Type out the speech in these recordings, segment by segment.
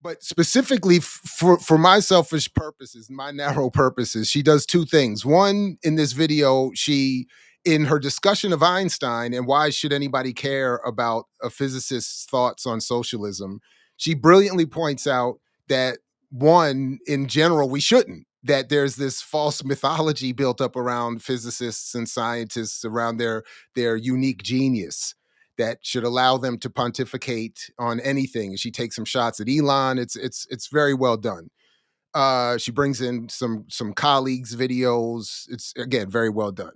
But specifically for my selfish purposes, my narrow purposes, she does two things. One, in this video, in her discussion of Einstein and why should anybody care about a physicist's thoughts on socialism, she brilliantly points out that one, in general, we shouldn't. That there's this false mythology built up around physicists and scientists around their unique genius that should allow them to pontificate on anything. She takes some shots at Elon. It's very well done. She brings in some colleagues' videos. It's again very well done.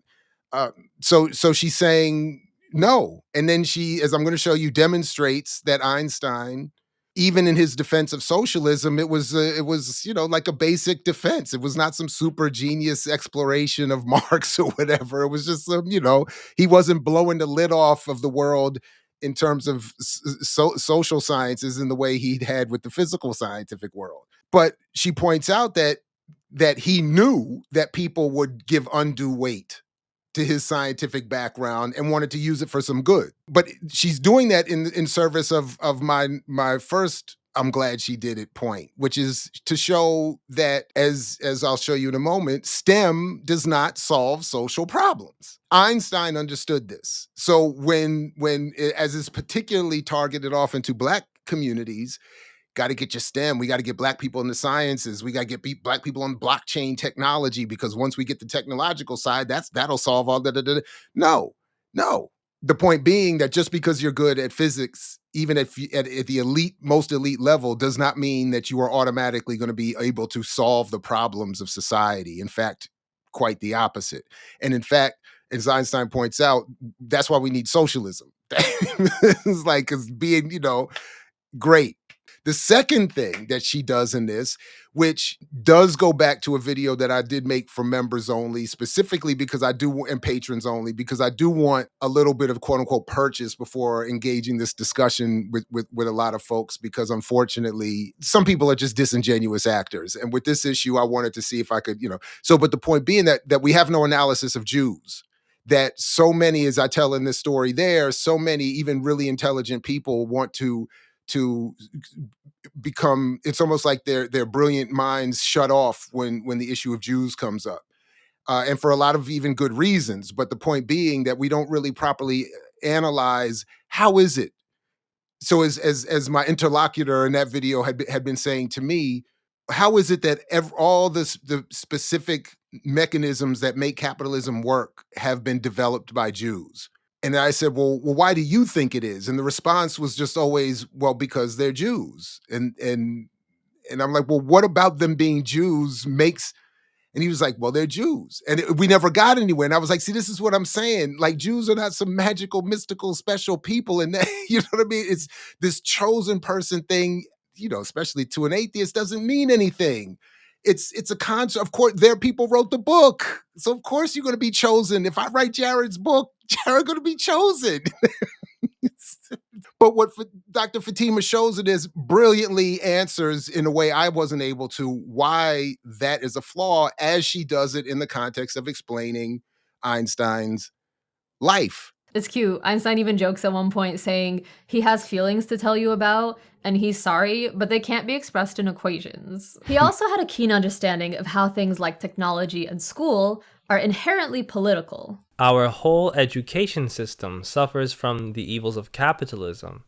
So she's saying no, and then she, as I'm going to show you, demonstrates that Einstein, even in his defense of socialism, it was like a basic defense. It was not some super genius exploration of Marx or whatever. It was just he wasn't blowing the lid off of the world in terms of social sciences in the way he'd had with the physical scientific world. But she points out that he knew that people would give undue weight to his scientific background and wanted to use it for some good. But she's doing that in service of my first I'm glad she did it point, which is to show that, as I'll show you in a moment, STEM does not solve social problems. Einstein understood this. So when as is particularly targeted off into Black communities, got to get your STEM. We got to get Black people in the sciences. We got to get Black people on blockchain technology, because once we get the technological side, that'll solve all that. No. The point being that just because you're good at physics, even at the most elite level, does not mean that you are automatically going to be able to solve the problems of society. In fact, quite the opposite. And in fact, as Einstein points out, that's why we need socialism. It's like, because being, great. The second thing that she does in this, which does go back to a video that I did make for members only, specifically because and patrons only, because I do want a little bit of quote unquote purchase before engaging this discussion with a lot of folks, because unfortunately, some people are just disingenuous actors. And with this issue, I wanted to see if I could, but the point being that we have no analysis of Jews. That so many, as I tell in this story there, so many even really intelligent people want to become, it's almost like their brilliant minds shut off when the issue of Jews comes up, and for a lot of even good reasons. But the point being that we don't really properly analyze how is it. So as my interlocutor in that video had been saying to me, how is it that all the specific mechanisms that make capitalism work have been developed by Jews? And I said, well, why do you think it is? And the response was just always, well, because they're Jews. And I'm like, well, what about them being Jews makes? And he was like, well, they're Jews. And we never got anywhere. And I was like, see, this is what I'm saying. Like, Jews are not some magical, mystical, special people. And you know what I mean? It's this chosen person thing, especially to an atheist, doesn't mean anything. It's a concept. Of course, their people wrote the book. So of course you're going to be chosen. If I write Jared's book, Jared's going to be chosen. But what Dr. Fatima shows it is brilliantly answers in a way I wasn't able to why that is a flaw, as she does it in the context of explaining Einstein's life. It's cute. Einstein even jokes at one point saying he has feelings to tell you about and he's sorry, but they can't be expressed in equations. He also had a keen understanding of how things like technology and school are inherently political. Our whole education system suffers from the evils of capitalism.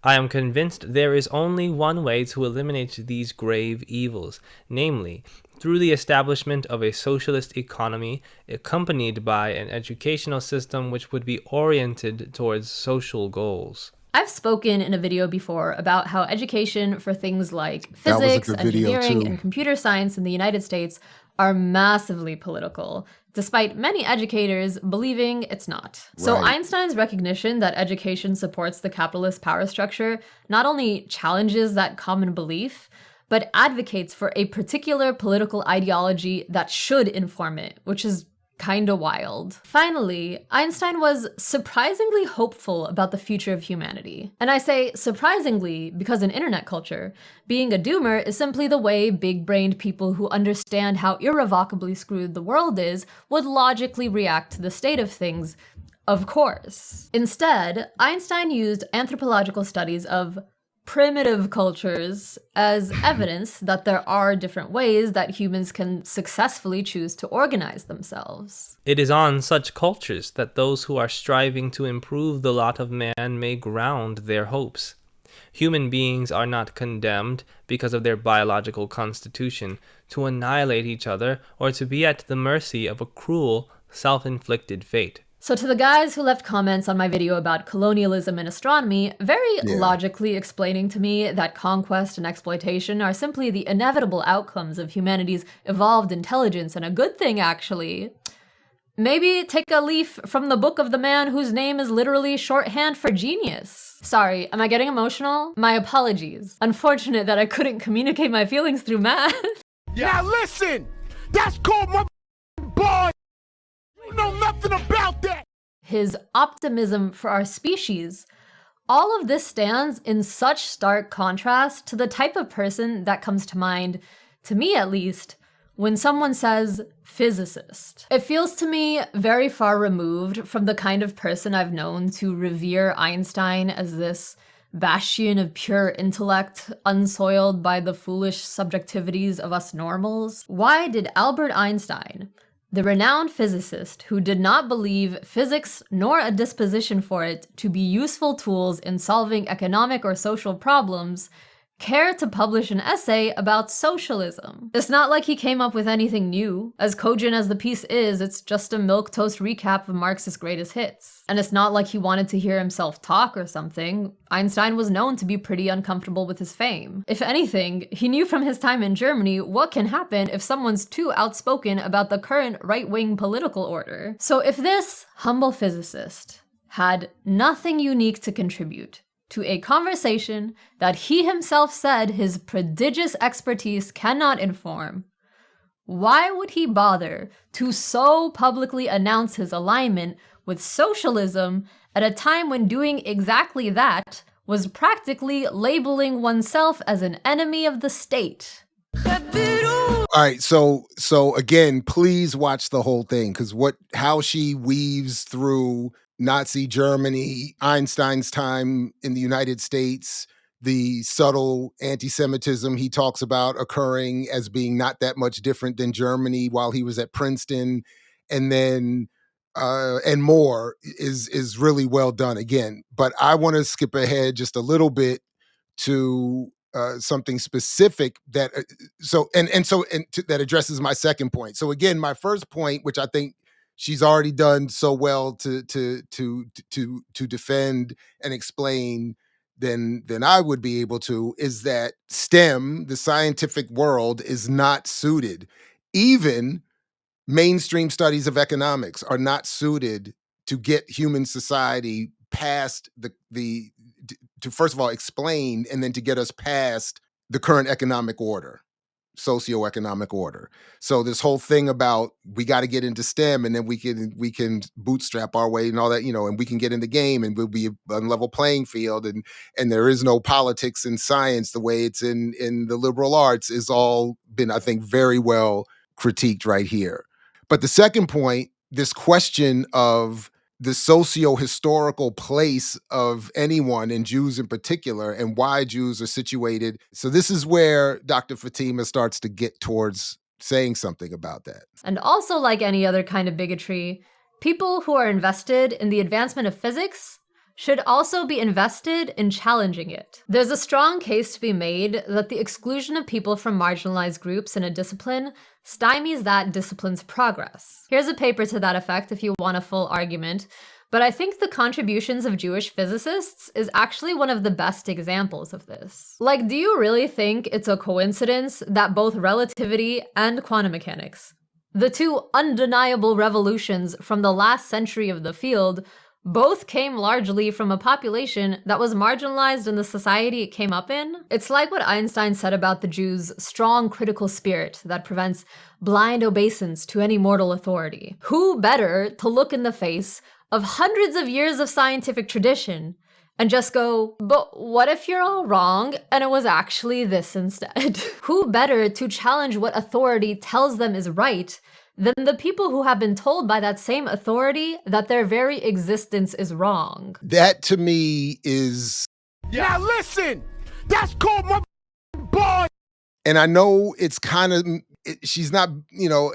I am convinced there is only one way to eliminate these grave evils, namely, through the establishment of a socialist economy accompanied by an educational system which would be oriented towards social goals. I've spoken in a video before about how education for things like physics, engineering, and computer science in the United States are massively political, despite many educators believing it's not. Right. So Einstein's recognition that education supports the capitalist power structure not only challenges that common belief, but advocates for a particular political ideology that should inform it, which is kinda wild. Finally, Einstein was surprisingly hopeful about the future of humanity. And I say surprisingly because in internet culture, being a doomer is simply the way big-brained people who understand how irrevocably screwed the world is would logically react to the state of things, of course. Instead, Einstein used anthropological studies of primitive cultures as evidence that there are different ways that humans can successfully choose to organize themselves. It is on such cultures that those who are striving to improve the lot of man may ground their hopes. Human beings are not condemned because of their biological constitution to annihilate each other or to be at the mercy of a cruel, self-inflicted fate. So to the guys who left comments on my video about colonialism and astronomy, very logically explaining to me that conquest and exploitation are simply the inevitable outcomes of humanity's evolved intelligence, and a good thing, actually. Maybe take a leaf from the book of the man whose name is literally shorthand for genius. Sorry, am I getting emotional? My apologies. Unfortunate that I couldn't communicate my feelings through math. Now listen! That's called my boy! You know nothing about that! His optimism for our species. All of this stands in such stark contrast to the type of person that comes to mind, to me at least, when someone says physicist. It feels to me very far removed from the kind of person I've known to revere Einstein as this bastion of pure intellect, unsoiled by the foolish subjectivities of us normals. Why did Albert Einstein, the renowned physicist who did not believe physics nor a disposition for it to be useful tools in solving economic or social problems, care to publish an essay about socialism? It's not like he came up with anything new. As cogent as the piece is, it's just a milquetoast recap of Marx's greatest hits. And it's not like he wanted to hear himself talk or something. Einstein was known to be pretty uncomfortable with his fame. If anything, he knew from his time in Germany what can happen if someone's too outspoken about the current right-wing political order. So if this humble physicist had nothing unique to contribute to a conversation that he himself said his prodigious expertise cannot inform, why would he bother to so publicly announce his alignment with socialism at a time when doing exactly that was practically labeling oneself as an enemy of the state? All right, so again, please watch the whole thing, because how she weaves through Nazi Germany, Einstein's time in the United States, the subtle anti-Semitism he talks about occurring as being not that much different than Germany while he was at Princeton, and then and more is really well done again. But I want to skip ahead just a little bit to something specific that that addresses my second point. So again, my first point, which I think she's already done so well to defend and explain than I would be able to, is that STEM, the scientific world, is not suited. Even mainstream studies of economics are not suited to get human society past to first of all explain, and then to get us past the current economic order, socioeconomic order. So this whole thing about we got to get into STEM, and then we can bootstrap our way and all that, and we can get in the game, and we'll be on level playing field, and there is no politics in science the way it's in the liberal arts, is all been, I think, very well critiqued right here. But the second point, this question of the socio-historical place of anyone, and Jews in particular, and why Jews are situated. So this is where Dr. Fatima starts to get towards saying something about that. And also, like any other kind of bigotry, people who are invested in the advancement of physics should also be invested in challenging it. There's a strong case to be made that the exclusion of people from marginalized groups in a discipline stymies that discipline's progress. Here's a paper to that effect if you want a full argument, but I think the contributions of Jewish physicists is actually one of the best examples of this. Like, do you really think it's a coincidence that both relativity and quantum mechanics, the two undeniable revolutions from the last century of the field, both came largely from a population that was marginalized in the society it came up in? It's like what Einstein said about the Jews' strong critical spirit that prevents blind obeisance to any mortal authority. Who better to look in the face of hundreds of years of scientific tradition and just go, but what if you're all wrong and it was actually this instead? Who better to challenge what authority tells them is right than the people who have been told by that same authority that their very existence is wrong? That to me is... Now listen! That's called my boy. And I know it's kind of, she's not,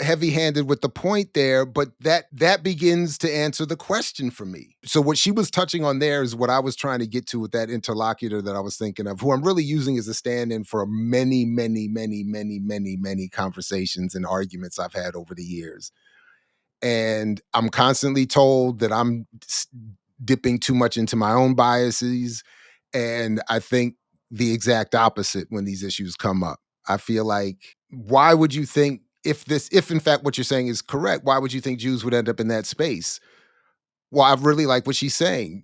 heavy-handed with the point there, but that begins to answer the question for me. So what she was touching on there is what I was trying to get to with that interlocutor that I was thinking of, who I'm really using as a stand-in for many, many, many, many, many, many conversations and arguments I've had over the years. And I'm constantly told that I'm dipping too much into my own biases. And I think the exact opposite when these issues come up. I feel like, why would you think, if in fact what you're saying is correct, why would you think Jews would end up in that space? Well, I really like what she's saying.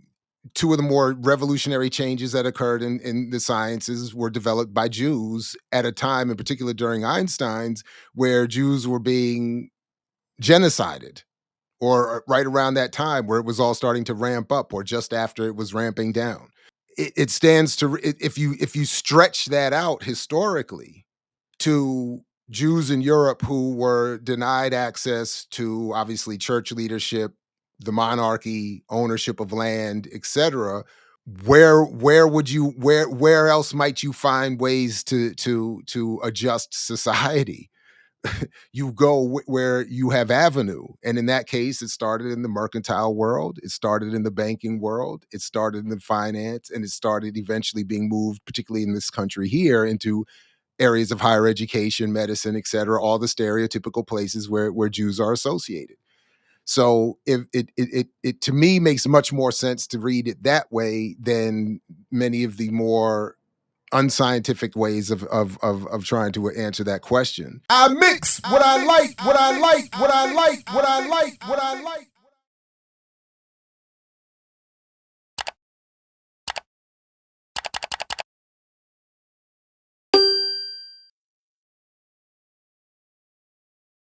Two of the more revolutionary changes that occurred in the sciences were developed by Jews at a time, in particular during Einstein's, where Jews were being genocided, or right around that time where it was all starting to ramp up, or just after it was ramping down. It stands to, if you stretch that out historically to Jews in Europe who were denied access to, obviously, church leadership, the monarchy, ownership of land, etc. Where else might you find ways to adjust society? You go where you have avenue. And in that case, it started in the mercantile world, it started in the banking world, it started in the finance, and it started eventually being moved, particularly in this country here, into areas of higher education, medicine, et cetera, all the stereotypical places where Jews are associated. So if it to me makes much more sense to read it that way than many of the more unscientific ways of trying to answer that question. I mix what I like, what I like, what I like, what I like, what I like.